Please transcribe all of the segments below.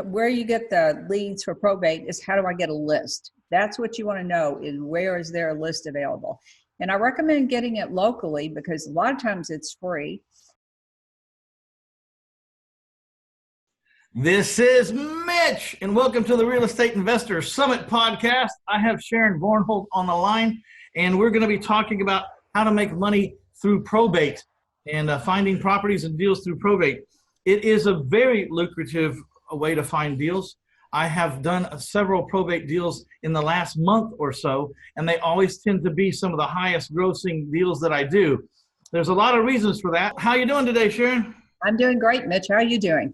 where you get the leads for probate is how do I get a list? That's what you want to know, is where is there a list available? And I recommend getting it locally because a lot of times it's free. This is Mitch, and welcome to the Real Estate Investor Summit podcast. I have Sharon Vornholt on the line, and we're going to be talking about how to make money through probate and finding properties and deals through probate. It is a very lucrative way to find deals. I have done several probate deals in the last month or so, and they always tend to be some of the highest grossing deals that I do. There's a lot of reasons for that. How are you doing today, Sharon? I'm doing great, Mitch. How are you doing?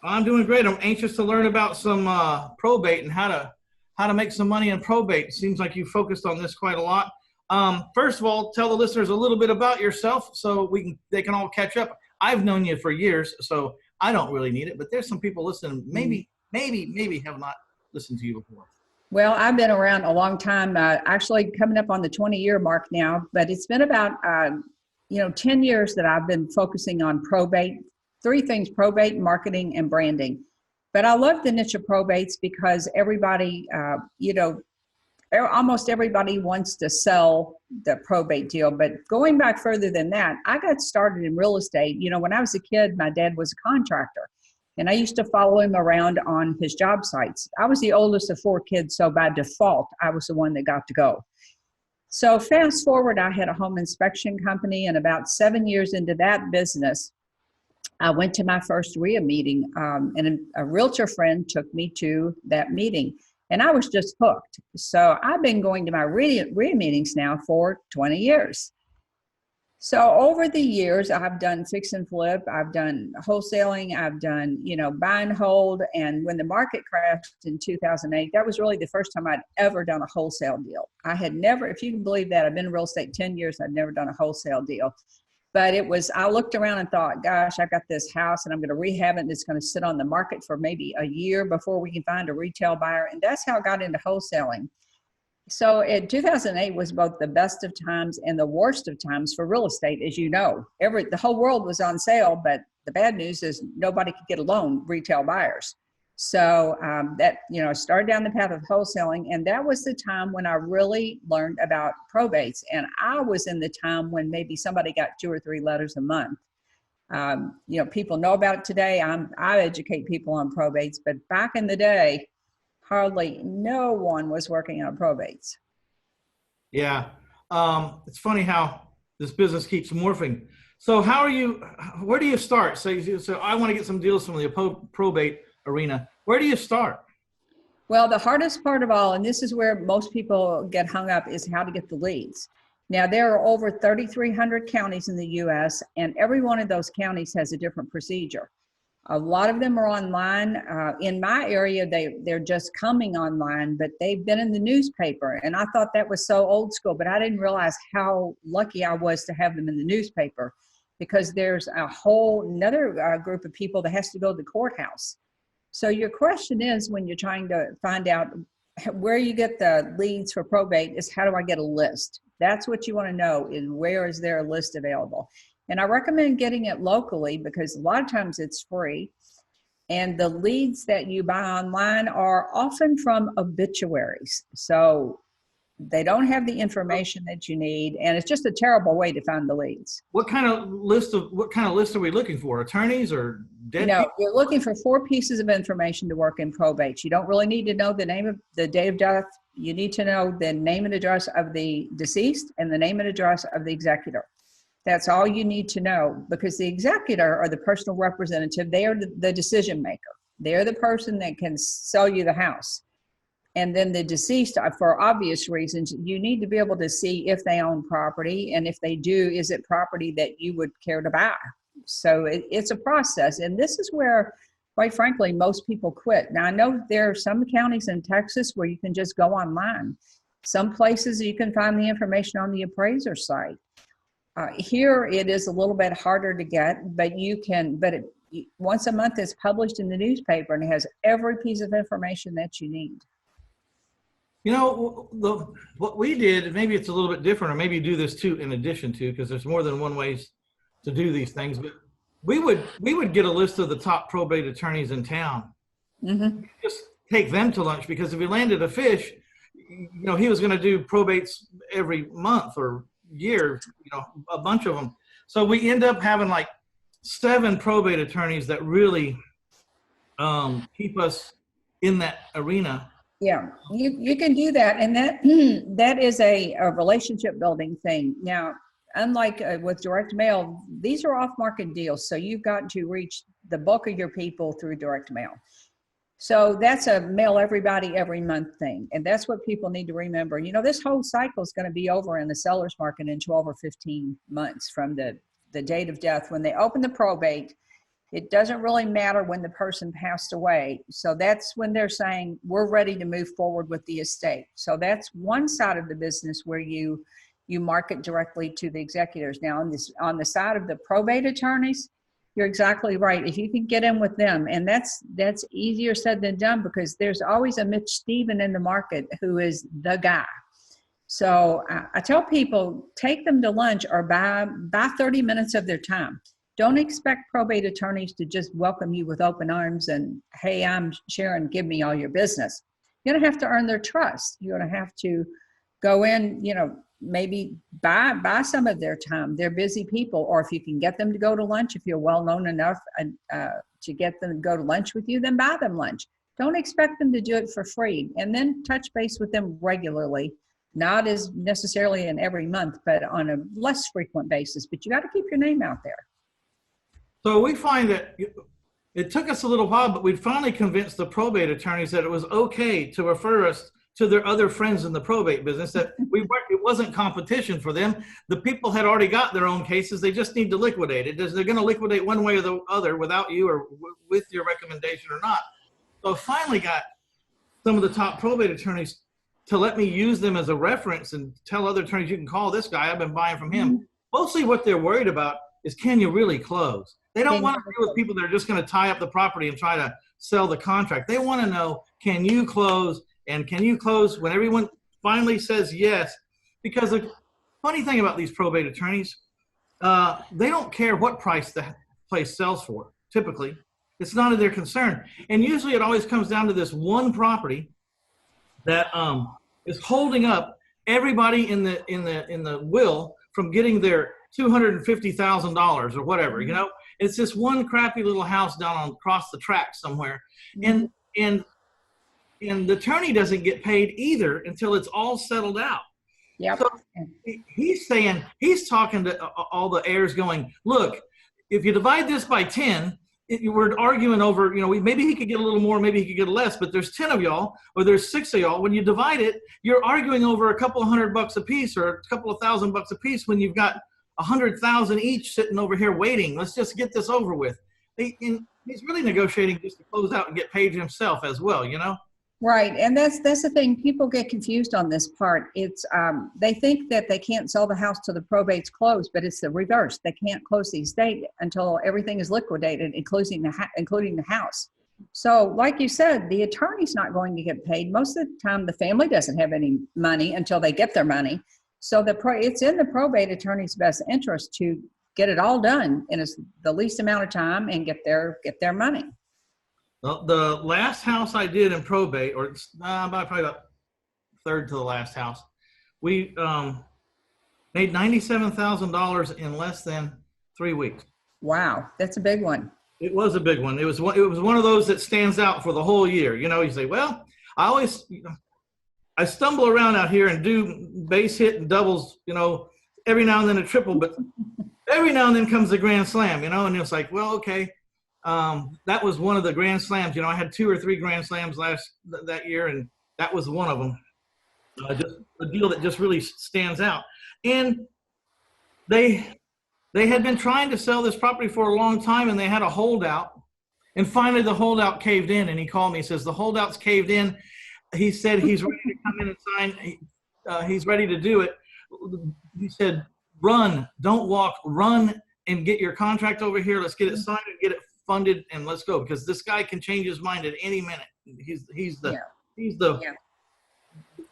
I'm doing great. I'm anxious to learn about some probate and how to make some money in probate. It seems like you focused on this quite a lot. First of all, tell the listeners a little bit about yourself so they can all catch up. I've known you for years, so I don't really need it, but there's some people listening, maybe have not listened to you before. Well, I've been around a long time, actually coming up on the 20-year mark now, but it's been about 10 years that I've been focusing on probate. Three things: probate, marketing, and branding. But I love the niche of probates because everybody, almost everybody wants to sell the probate deal. But going back further than that, I got started in real estate. When I was a kid, my dad was a contractor, and I used to follow him around on his job sites. I was the oldest of four kids, so by default, I was the one that got to go. So fast forward, I had a home inspection company, and about 7 years into that business, I went to my first REIA meeting, and a realtor friend took me to that meeting, and I was just hooked. So I've been going to my REIA meetings now for 20 years. So over the years, I've done fix and flip, I've done wholesaling, I've done, buy and hold. And when the market crashed in 2008, that was really the first time I'd ever done a wholesale deal. I had never, if you can believe that, I've been in real estate 10 years, I'd never done a wholesale deal. But I looked around and thought, gosh, I got this house and I'm going to rehab it and it's going to sit on the market for maybe a year before we can find a retail buyer. And that's how I got into wholesaling. So in 2008 was both the best of times and the worst of times for real estate. As you know, the whole world was on sale, but the bad news is nobody could get a loan, retail buyers. So started down the path of wholesaling, and that was the time when I really learned about probates. And I was in the time when maybe somebody got 2 or 3 letters a month. People know about it today. I educate people on probates, but back in the day, hardly no one was working on probates. Yeah, it's funny how this business keeps morphing. So where do you start? So I want to get some deals from the probate arena. Where do you start? Well, the hardest part of all, and this is where most people get hung up, is how to get the leads. Now, there are over 3,300 counties in the U.S., and every one of those counties has a different procedure. A lot of them are online. In my area, they're just coming online, but they've been in the newspaper. And I thought that was so old school, but I didn't realize how lucky I was to have them in the newspaper, because there's a whole another group of people that has to go to the courthouse. So your question is, when you're trying to find out where you get the leads for probate, is how do I get a list? That's what you want to know, is where is there a list available? And I recommend getting it locally because a lot of times it's free. And the leads that you buy online are often from obituaries. So they don't have the information that you need, and it's just a terrible way to find the leads. What kind of list are we looking for? Attorneys or dead No, people? you're looking for 4 pieces of information to work in probate. You don't really need to know the name of the date of death. You need to know the name and address of the deceased and the name and address of the executor. That's all you need to know, because the executor or the personal representative, they are the decision maker. They're the person that can sell you the house. And then the deceased, for obvious reasons, you need to be able to see if they own property, and if they do, is it property that you would care to buy? So it's a process, and this is where, quite frankly, most people quit. Now, I know there are some counties in Texas where you can just go online. Some places you can find the information on the appraiser site. Here it is a little bit harder to get, but you can, once a month it's published in the newspaper and it has every piece of information that you need. What we did, maybe it's a little bit different, or maybe you do this too in addition to, because there's more than one ways to do these things, but we would get a list of the top probate attorneys in town Mm-hmm. Just take them to lunch, because if he landed a fish, he was going to do probates every month or year, a bunch of them. So we end up having like 7 probate attorneys that really keep us in that arena. Yeah, you can do that, and that that is a relationship building thing. Now, unlike with direct mail, these are off market deals, so you've got to reach the bulk of your people through direct mail. So that's a mail everybody every month thing, and that's what people need to remember. This whole cycle is going to be over in the seller's market in 12 or 15 months from the date of death when they open the probate. It doesn't really matter when the person passed away. So that's when they're saying, we're ready to move forward with the estate. So that's one side of the business where you market directly to the executors. Now on the side of the probate attorneys, you're exactly right. If you can get in with them, and that's easier said than done, because there's always a Mitch Stephen in the market who is the guy. So I tell people, take them to lunch or buy 30 minutes of their time. Don't expect probate attorneys to just welcome you with open arms and, hey, I'm Sharon, give me all your business. You're going to have to earn their trust. You're going to have to go in, maybe buy some of their time. They're busy people. Or if you can get them to go to lunch, if you're well known enough to get them to go to lunch with you, then buy them lunch. Don't expect them to do it for free. And then touch base with them regularly, not as necessarily in every month, but on a less frequent basis. But you got to keep your name out there. So we find that it took us a little while, but we'd finally convinced the probate attorneys that it was okay to refer us to their other friends in the probate business, that it wasn't competition for them. The people had already got their own cases. They just need to liquidate it. They're going to liquidate one way or the other without you or with your recommendation or not. So I finally got some of the top probate attorneys to let me use them as a reference and tell other attorneys, you can call this guy. I've been buying from him. Mm-hmm. Mostly what they're worried about is, can you really close? They don't want to deal with people that are just going to tie up the property and try to sell the contract. They want to know, can you close? And can you close when everyone finally says yes? Because the funny thing about these probate attorneys, they don't care what price the place sells for. Typically, it's none of their concern. And usually it always comes down to this one property that is holding up everybody in the will from getting their $250,000 or whatever, It's this one crappy little house down across the track somewhere. And the attorney doesn't get paid either until it's all settled out. Yep. So he's talking to all the heirs going, look, if you divide this by 10, we're arguing over, maybe he could get a little more, maybe he could get less, but there's 10 of y'all or there's 6 of y'all. When you divide it, you're arguing over a couple of $100 a piece or a couple of $1,000 a piece when you've got 100,000 each sitting over here waiting. Let's just get this over with. He's really negotiating just to close out and get paid himself as well, Right, and that's the thing. People get confused on this part. It's they think that they can't sell the house till the probate's closed, but it's the reverse. They can't close the estate until everything is liquidated, including the house. So, like you said, the attorney's not going to get paid. Most of the time, the family doesn't have any money until they get their money. So it's in the probate attorney's best interest to get it all done in the least amount of time and get their money. Well, the last house I did in probate, or probably about third to the last house, we made $97,000 in less than 3 weeks. Wow, that's a big one. It was a big one. It was one of those that stands out for the whole year. You say, well, I stumble around out here and do base hit and doubles, every now and then a triple, but every now and then comes the grand slam, and it's like, well, okay. That was one of the grand slams. I had 2 or 3 grand slams that year, and that was one of them. Just a deal that just really stands out. And they had been trying to sell this property for a long time, and they had a holdout. And finally, the holdout caved in, and he called me. He says, the holdout's caved in. He said he's ready to come in and sign. He's ready to do it. He said, run, don't walk, run and get your contract over here. Let's get it signed and get it funded, and let's go, because this guy can change his mind at any minute.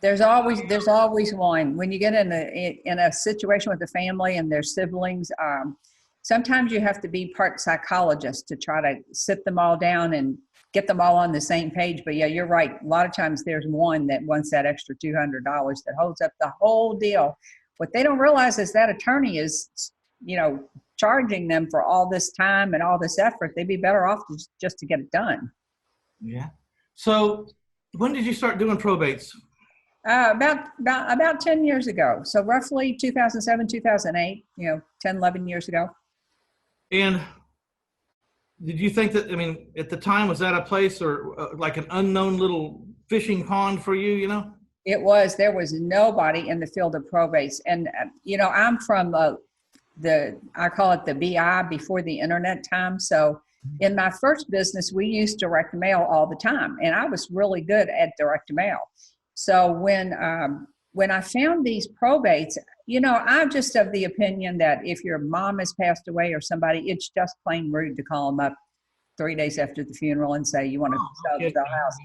There's always one. When you get in a situation with a family and their siblings, sometimes you have to be part psychologist to try to sit them all down and get them all on the same page. But yeah, you're right. A lot of times there's one that wants that extra $200 that holds up the whole deal. What they don't realize is that attorney is, charging them for all this time and all this effort. They'd be better off just to get it done. Yeah. So when did you start doing probates? About 10 years ago. So roughly 2007, 2008, 10, 11 years ago. And did you think that, at the time, was that a place or like an unknown little fishing pond for you, It was. There was nobody in the field of probates. And, I'm from I call it the BI, before the internet time. So in my first business, we used direct mail all the time. And I was really good at direct mail. So when I found these probates, I'm just of the opinion that if your mom has passed away or somebody, it's just plain rude to call them up 3 days after the funeral and say, you want to sell the house.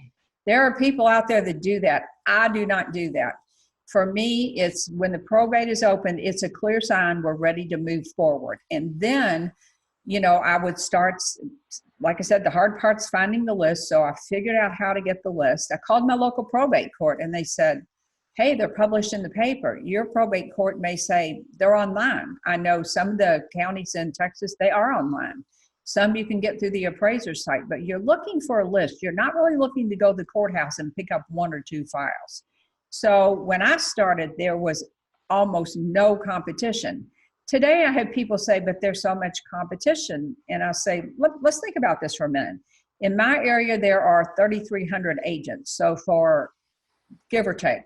There are people out there that do that. I do not do that. For me, it's when the probate is open, it's a clear sign we're ready to move forward. And then, I would start, like I said, the hard part's finding the list. So I figured out how to get the list. I called my local probate court and they said, hey, they're published in the paper. Your probate court may say they're online. I know some of the counties in Texas, they are online. Some you can get through the appraiser site, but you're looking for a list. You're not really looking to go to the courthouse and pick up 1 or 2 files. So when I started, there was almost no competition. Today, I have people say, but there's so much competition. And I say, let's think about this for a minute. In my area, there are 3,300 agents. So for give or take.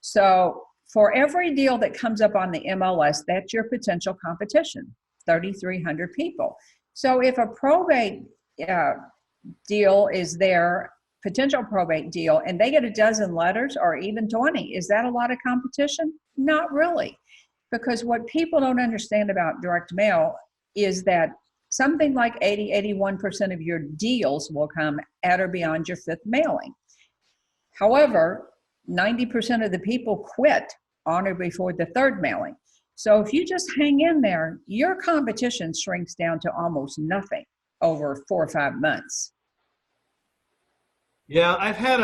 So for every deal that comes up on the MLS, that's your potential competition, 3,300 people. So if a probate deal is their potential probate deal and they get a dozen letters or even 20, is that a lot of competition? Not really. Because what people don't understand about direct mail is that something like 81% of your deals will come at or beyond your 5th mailing. However, 90% of the people quit on or before the 3rd mailing. So if you just hang in there, your competition shrinks down to almost nothing over 4 or 5 months. Yeah, I've had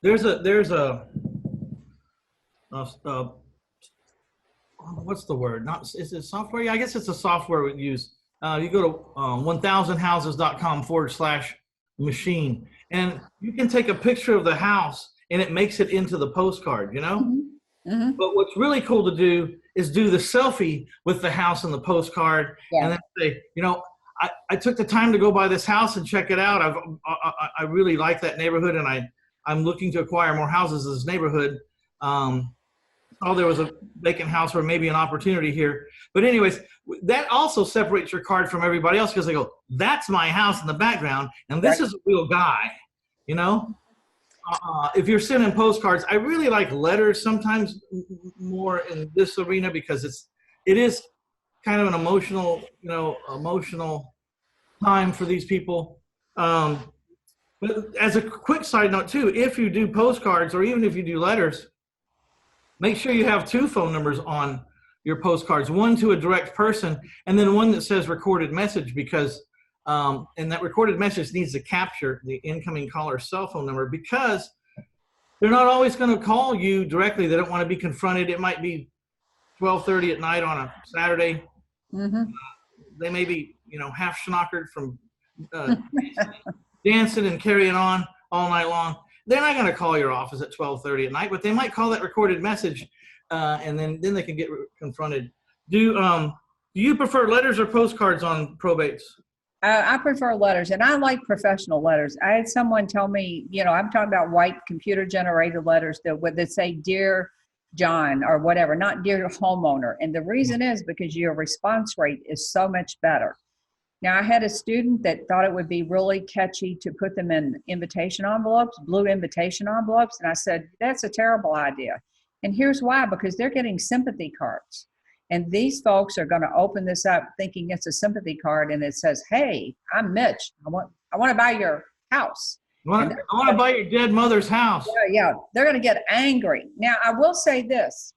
there's a what's the word? Is it software? Yeah, I guess it's a software we use. You go to 1000houses.com/machine, and you can take a picture of the house, and it makes it into the postcard, Mm-hmm. Mm-hmm. But what's really cool to do is do the selfie with the house and the postcard, and then say, I took the time to go by this house and check it out. I really like that neighborhood, and I'm looking to acquire more houses in this neighborhood. There was a vacant house or maybe an opportunity here. But anyways, that also separates your card from everybody else because they go, that's my house in the background, and this is a real guy, If you're sending postcards, I really like letters sometimes more in this arena because it is kind of an emotional time for these people. But as a quick side note too, if you do postcards or even if you do letters, make sure you have 2 phone numbers on your postcards, one to a direct person and then one that says recorded message because and that recorded message needs to capture the incoming caller's cell phone number because they're not always going to call you directly. They don't want to be confronted. It might be 12:30 at night on a Saturday. Mm-hmm. They may be, half schnockered from dancing and carrying on all night long. They're not going to call your office at 12:30 at night, but they might call that recorded message, and then they can get confronted. Do you prefer letters or postcards on probates? I prefer letters, and I like professional letters. I had someone tell me, I'm talking about white computer-generated letters that say, Dear John, or whatever, not Dear Homeowner. And the reason is because your response rate is so much better. Now, I had a student that thought it would be really catchy to put them in invitation envelopes, blue invitation envelopes. And I said, that's a terrible idea. And here's why, because they're getting sympathy cards. And these folks are going to open this up thinking it's a sympathy card. And it says, hey, I'm Mitch. I want to buy your house. I want to buy your dead mother's house. Yeah. They're going to get angry. Now, I will say this.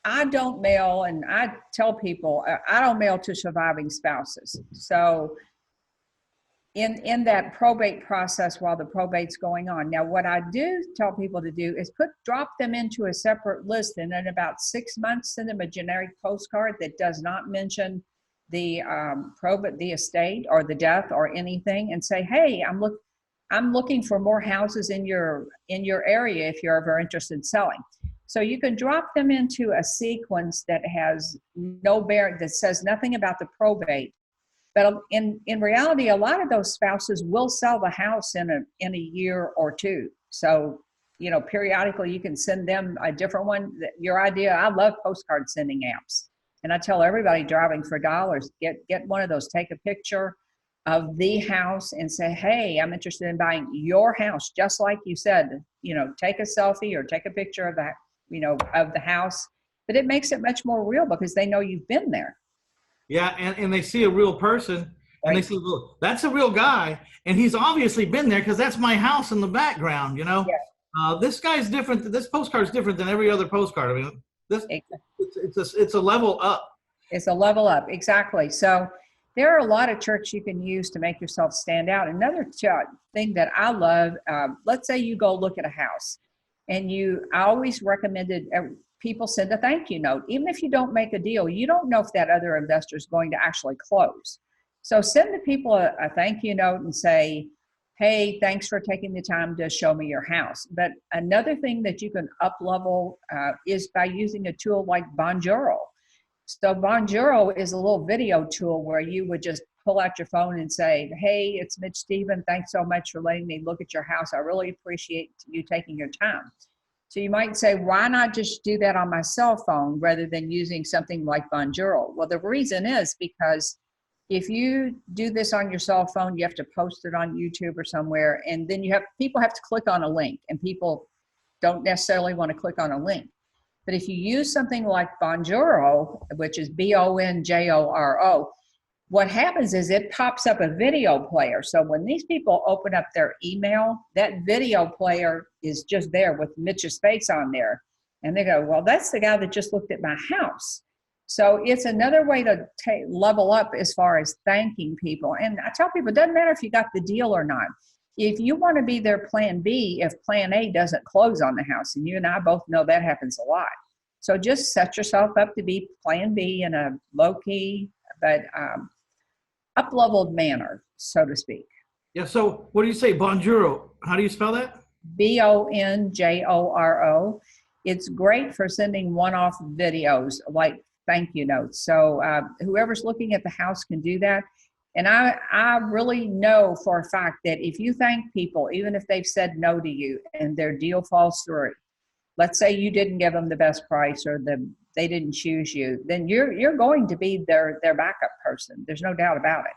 I don't mail, and I tell people, I don't mail to surviving spouses. So in that probate process while the probate's going on. Now, what I do tell people to do is drop them into a separate list, and in about 6 months, send them a generic postcard that does not mention the probate, the estate, or the death, or anything, and say, hey, I'm looking for more houses in your area if you're ever interested in selling. So you can drop them into a sequence that has no bearing, that says nothing about the probate. But in reality, a lot of those spouses will sell the house in a year or two. So, you know, periodically you can send them a different one. Your idea, I love postcard sending apps. And I tell everybody driving for dollars, get one of those, take a picture of the house and say, hey, I'm interested in buying your house. Just like you said, you know, take a selfie or take a picture of that, you know, of the house. But it makes it much more real because they know you've been there. Yeah, and they see a real person, and they Right. say, well, that's a real guy, and he's obviously been there because that's my house in the background, you know? Yeah. This guy's different. This postcard's different than every other postcard. I mean, it's a level up. It's a level up, exactly. So there are a lot of tricks you can use to make yourself stand out. Another thing that I love, let's say you go look at a house, and I always recommended people send a thank you note. Even if you don't make a deal, you don't know if that other investor is going to actually close. So send the people a thank you note and say, hey, thanks for taking the time to show me your house. But another thing that you can up level is by using a tool like Bonjoro. So Bonjoro is a little video tool where you would just pull out your phone and say, hey, it's Mitch Stephen. Thanks so much for letting me look at your house. I really appreciate you taking your time. So you might say, why not just do that on my cell phone rather than using something like Bonjoro? Well, the reason is because if you do this on your cell phone, you have to post it on YouTube or somewhere, and then people have to click on a link, and people don't necessarily want to click on a link. But if you use something like Bonjoro, which is Bonjoro, what happens is it pops up a video player. So when these people open up their email, that video player is just there with Mitch's face on there. And they go, well, that's the guy that just looked at my house. So it's another way to level up as far as thanking people. And I tell people, it doesn't matter if you got the deal or not. If you want to be their plan B, if plan A doesn't close on the house, and you and I both know that happens a lot. So just set yourself up to be plan B in a low-key, but up-leveled manner, so to speak. Yeah, so what do you say, Bonjoro? How do you spell that? Bonjoro. It's great for sending one-off videos like thank you notes. So whoever's looking at the house can do that. And I really know for a fact that if you thank people, even if they've said no to you and their deal falls through, let's say you didn't give them the best price or they didn't choose you, then you're going to be their backup person. There's no doubt about it.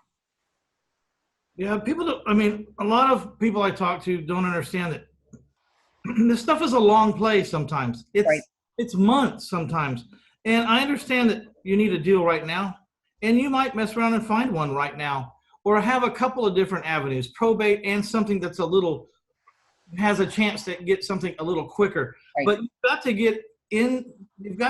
Yeah, a lot of people I talk to don't understand that this stuff is a long play sometimes. It's months sometimes. And I understand that you need a deal right now, and you might mess around and find one right now, or have a couple of different avenues, probate and something that's has a chance to get something a little quicker. Right. But you've got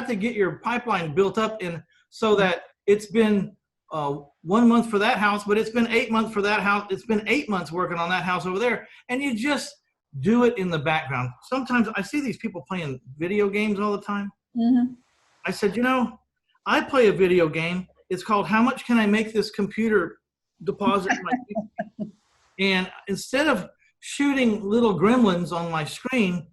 to get your pipeline built up so that it's been 1 month for that house, but it's been 8 months for that house. It's been 8 months working on that house over there. And you just do it in the background. Sometimes I see these people playing video games all the time. Mm-hmm. I said, I play a video game. It's called How Much Can I Make This Computer Deposit My And instead of shooting little gremlins on my screen,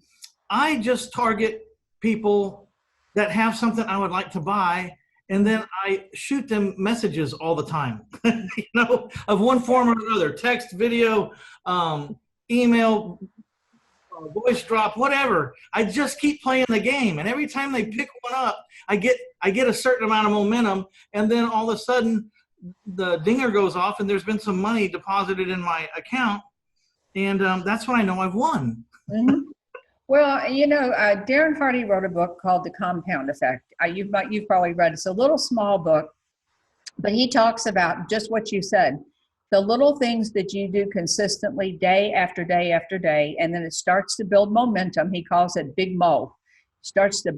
I just target people that have something I would like to buy, and then I shoot them messages all the time, of one form or another, text, video, email, voice drop, whatever. I just keep playing the game, and every time they pick one up, I get a certain amount of momentum, and then all of a sudden the dinger goes off and there's been some money deposited in my account, and that's when I know I've won. Mm-hmm. Well, Darren Hardy wrote a book called The Compound Effect. You've probably read it. It's a little small book, but he talks about just what you said. The little things that you do consistently day after day after day, and then it starts to build momentum. He calls it Big Mo. Starts to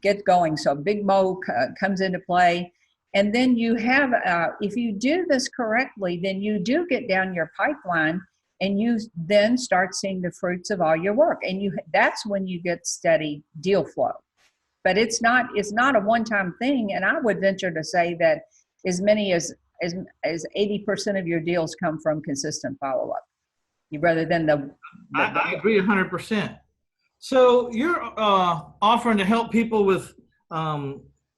get going. So Big Mo comes into play, And then you have, if you do this correctly, then you do get down your pipeline and you then start seeing the fruits of all your work. And that's when you get steady deal flow. But it's not a one-time thing. And I would venture to say that as many as 80% of your deals come from consistent follow-up, rather than I agree 100%. So you're offering to help people with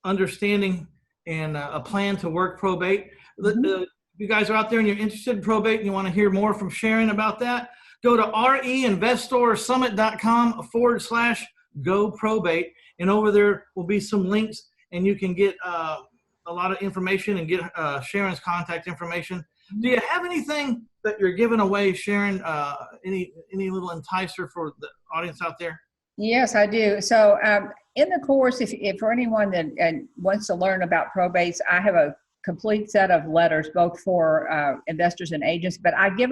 understanding and a plan to work probate. If you guys are out there and you're interested in probate and you want to hear more from Sharon about that, go to reinvestorsummit.com/go probate. And over there will be some links, and you can get a lot of information and get Sharon's contact information. Do you have anything that you're giving away, Sharon? Any little enticer for the audience out there? Yes, I do. So in the course, if for anyone that wants to learn about probates, I have a complete set of letters, both for investors and agents, but I give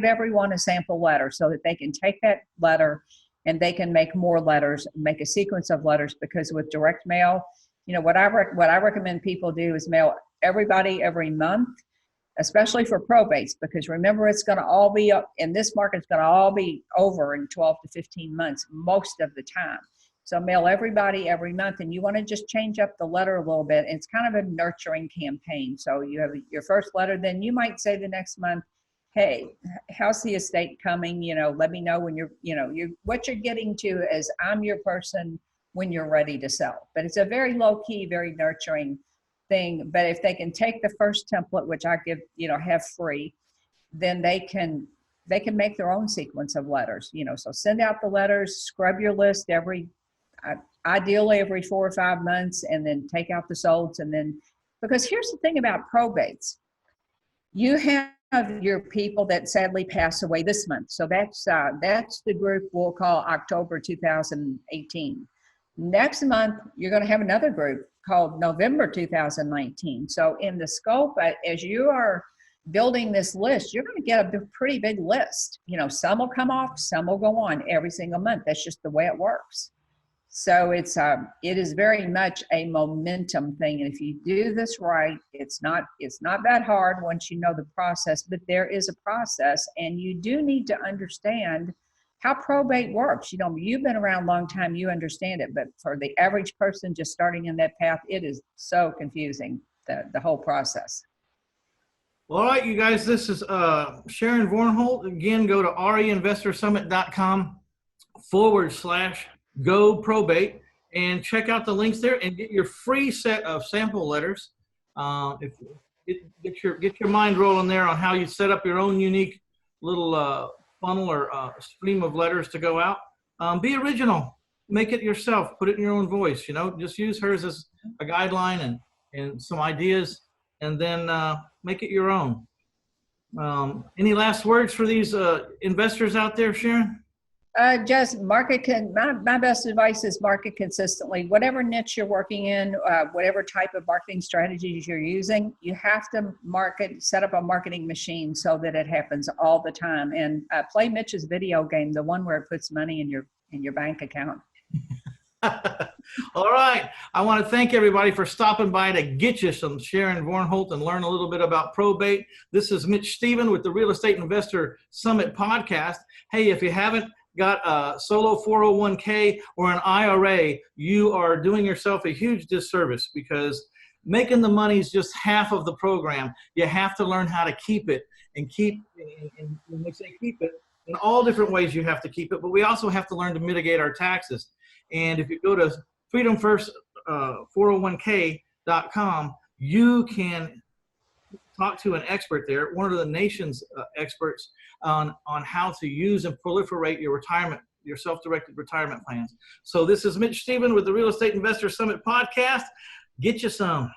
everyone a sample letter so that they can take that letter and they can make more letters, make a sequence of letters, because with direct mail, what I recommend people do is mail everybody every month, especially for probates, because remember, it's going to all be up in this market. It's going to all be over in 12 to 15 months, most of the time. So mail everybody every month, and you want to just change up the letter a little bit. It's kind of a nurturing campaign. So you have your first letter, then you might say the next month, hey, how's the estate coming? Let me know when what you're getting to is I'm your person when you're ready to sell. But it's a very low key, very nurturing thing. But if they can take the first template, which I give, have free, then they can make their own sequence of letters, so send out the letters, scrub your list ideally every 4 or 5 months, and then take out the solds. And then, because here's the thing about probates, you have your people that sadly pass away this month. So that's the group we'll call October 2018. Next month, you're going to have another group called November 2019. So in the scope, as you are building this list, you're going to get a pretty big list. Some will come off, some will go on every single month. That's just the way it works. So it is very much a momentum thing. And if you do this right, it's not that hard once you know the process, but there is a process, and you do need to understand how probate works. You've been around a long time, you understand it, but for the average person just starting in that path, it is so confusing, the whole process. Well, all right, you guys, this is Sharon Vornholt. Again, go to reinvestorsummit.com/go probate and check out the links there and get your free set of sample letters. Get your mind rolling there on how you set up your own unique little funnel or stream of letters to go out. Be original, make it yourself, put it in your own voice, just use hers as a guideline and some ideas, and then make it your own. Any last words for these investors out there, Sharon? Just my best advice is market consistently. Whatever niche you're working in, whatever type of marketing strategies you're using, you have to set up a marketing machine so that it happens all the time. And play Mitch's video game, the one where it puts money in your bank account. All right. I want to thank everybody for stopping by to get you some Sharon Vornholt and learn a little bit about probate. This is Mitch Stephen with the Real Estate Investor Summit podcast. Hey, if you haven't got a solo 401k or an IRA, you are doing yourself a huge disservice, because making the money is just half of the program. You have to learn how to keep it, and when we say keep it, in all different ways you have to keep it, but we also have to learn to mitigate our taxes. And if you go to freedomfirst401k.com, you can talk to an expert there, one of the nation's experts on how to use and proliferate your self-directed retirement plans. So this is Mitch Stephen with the Real Estate Investor Summit podcast. Get you some.